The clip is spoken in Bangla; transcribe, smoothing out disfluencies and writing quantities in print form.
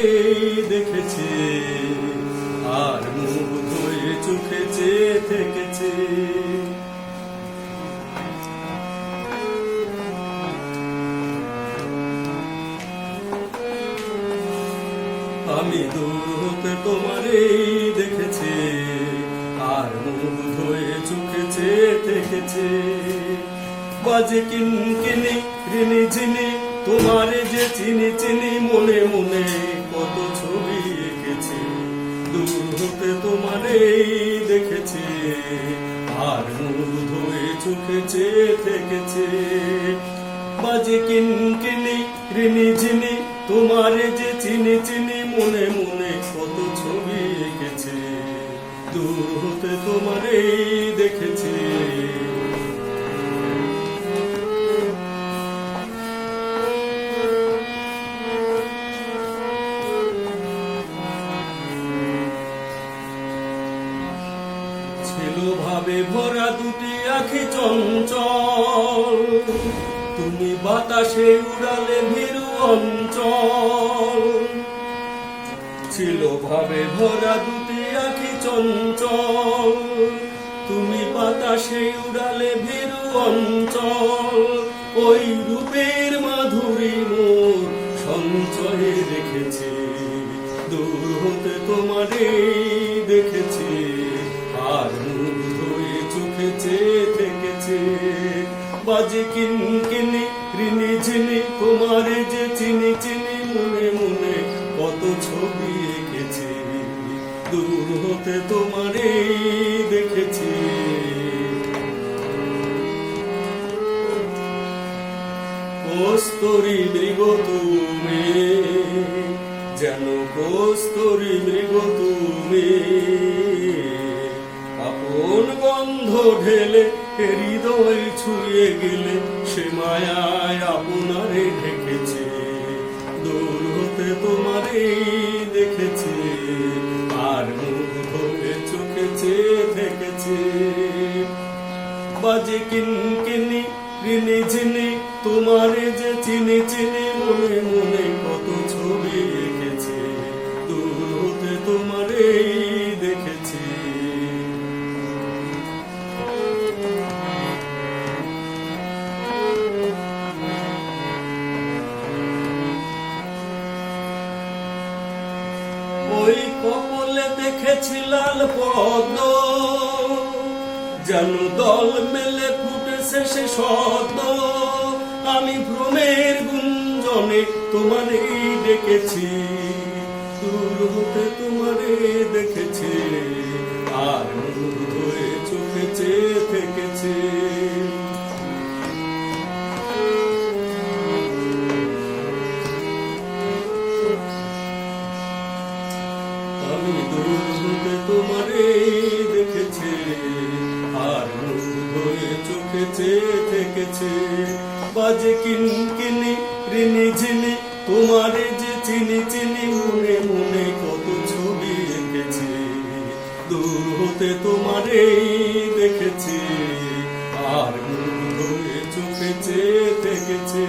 তোমারে দেখেছে, আর মুগ্ধ হয়ে চোখে চেয়ে থেকেছে। আমি দূর হতে তোমারে দেখেছি, আর মুগ্ধ হয়ে চোখে চেয়ে থেকেছে। বাজে কিনকিনি ঋণী ঝিনি, তোমারে যে চিনি চিনি, মনে মনে কত ছবি এঁকেছি। দূর হতে তোমারে দেখেছি, আর মুগ্ধ হয়ে চোখে চেয়ে থেকেছে। বাজে কিনকিনি ঋণী ঝিনি, তোমারে যে চিনি চিনি, মনে মনে কত ছবি এঁকেছে। দূর হতে তোমারে দেখেছি। ছিল ভাবে ভরা দুটি আখি চঞ্চল, তুমি বাতাসে উড়ালে ভীরু অঞ্চল। ছিল ভাবে ভরা দুটি আখি চঞ্চল, তুমি বাতাসে উড়ালে ভীরু অঞ্চল। ওই রূপের মাধুরী মোর সঞ্চয়ে রেখেছি, দূর হতে তোমারে দেখেছি, আর মুগ্ধ হয়ে চোখে চেয়ে থেকেছে। বাজে কিনকিনি ঋণী ঝিনি, তোমারে যে চিনি চিনি, মনে মনে কত ছবি এঁকেছি। দূর হতে তোমারে দেখেছি। কস্তুরী মৃগ তুমি, যেন কস্তুরী মৃগ তুমি, আপন গন্ধ ঢেলে হৃদয় ছুঁয়ে গেলে, সে মায়ায় আপনারে ঢেকেছে। দূর হতে তোমারে দেখেছি, আর মুগ্ধ হয়ে চোখে চেয়ে থেকেছে। বাজে কিনকিনি ঋণী ঝিনি, তোমারে যে চিনি চিনি, মনে মনে কত ছবি এঁকেছে। দূর হতে তোমারে দেখেছি। ওই কপলে দেখেছি লাল পদ্ম, যেন দল মেলে ফুটেছে সে সদ্য। আমি ভ্রমের গুঞ্জনে তোমারে ডেকেছি, দূর হতে তোমারে দেখেছি, আর মুগ্ধ হয়ে চোখে চেয়ে থেকেছি। আমি দূর হতে তোমারে দেখেছি, আর মুগ্ধ হয়ে চোখে চেয়ে থেকেছি। বাজে কিনকিনি ঋণী ঝিনি, তোমারে যে চিনি চিনি, মনে মনে কত ছবি এঁকেছি। দূর হতে তোমারে দেখেছি, আর মুগ্ধ হয়ে চোখে চেয়ে থেকেছি।